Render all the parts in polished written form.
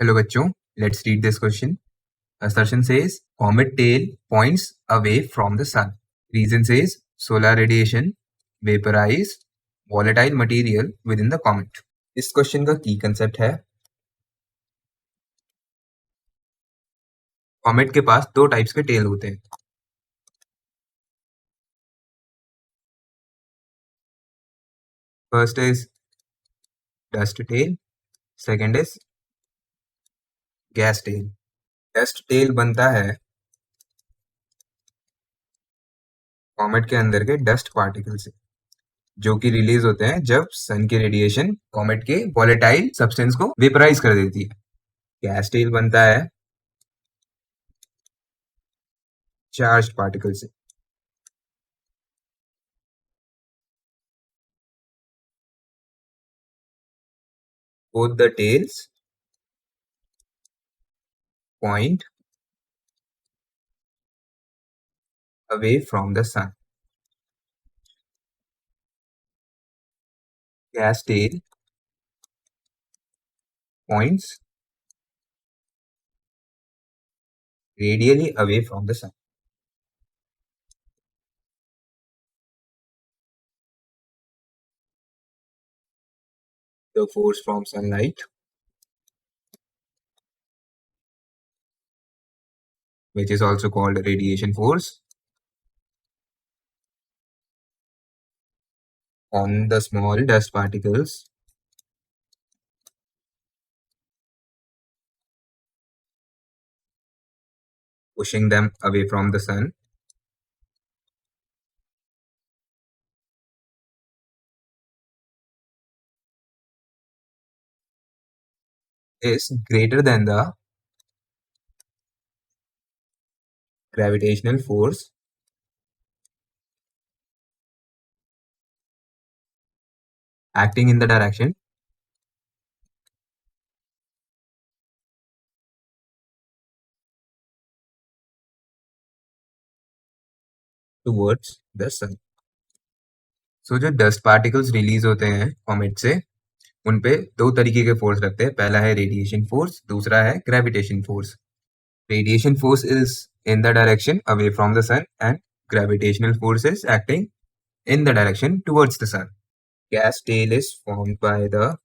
Hello bachcho, let's read this question. Assertion says comet tail points away from the sun. Reason says solar radiation vaporize volatile material within the comet. इस question का की concept है comet के पास दो types के tail होते हैं. First is dust tail, second is gas tail. Dust tail बनता है कॉमेट के अंदर के डस्ट पार्टिकल से जो कि रिलीज होते हैं जब सन की रेडिएशन कॉमेट के वॉलेटाइल सब्सटेंस को वेपराइज कर देती है. गैस टेल बनता है चार्ज्ड पार्टिकल से. Both the tails point away from the sun. Gas tail points radially away from the sun. The force from sunlight, which is also called radiation force, on the small dust particles pushing them away from the sun is greater than the gravitational force acting in the direction towards the sun. So जो dust particles release होते हैं comet से उन पे दो तरीके के force लगते हैं. पहला है रेडिएशन फोर्स, दूसरा है gravitation force. Radiation force is in the direction away from the sun and gravitational force is acting in the direction towards the sun. Gas tail is formed by the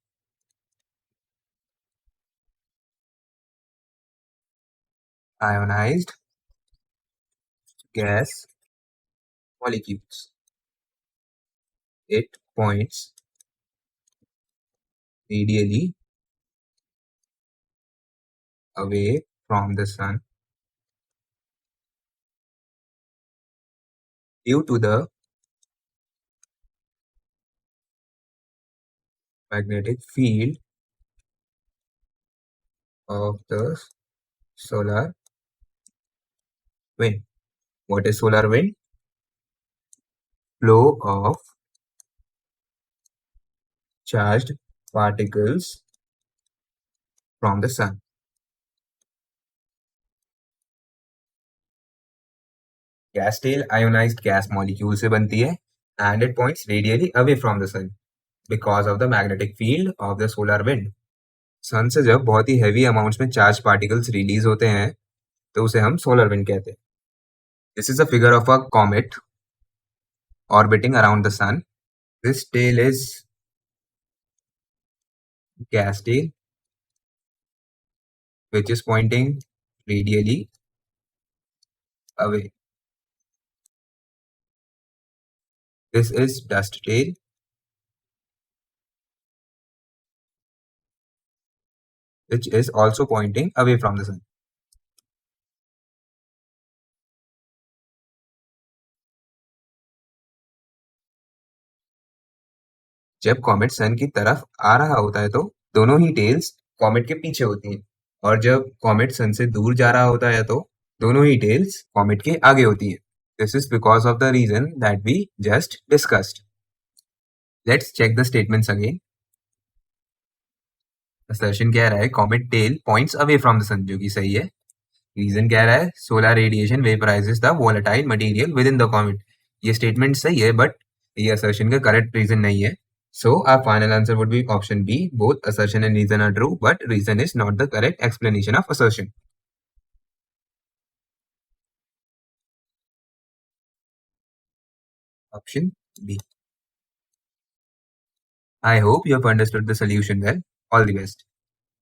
ionized gas molecules. It points radially away from the sun due to the magnetic field of the solar wind. What is solar wind? Flow of charged particles from the sun. Gas tail ionized gas molecule से बनती है and it points radially away from the sun because of the magnetic field of the solar wind. सन से जब बहुत ही heavy amounts में charge particles release होते हैं तो उसे हम सोलर विंड कहते हैं. This is a figure of a comet orbiting around the sun. This tail is gas tail which is pointing radially away. This is dust tail which is also pointing away from the sun. जब comet सन की तरफ आ रहा होता है तो दोनों he tells comet के पीछे होती हैं और जब कॉमेट सन से दूर जा रहा होता है तो दोनों ही टेल्स कॉमेट के आगे होती हैं. This is because of the reason that we just discussed. Let's check the statements again. Assertion कह रहा है comet tail points away from the sun, जो कि सही है. रीजन कह रहा है solar radiation vaporises the volatile material within the comet. ये स्टेटमेंट सही है बट ये असर्शन का करेक्ट रीजन नहीं है. So our final answer would be option B. Both assertion and reason are true, but reason is not the correct explanation of assertion. Option B. I hope you have understood the solution well. All the best.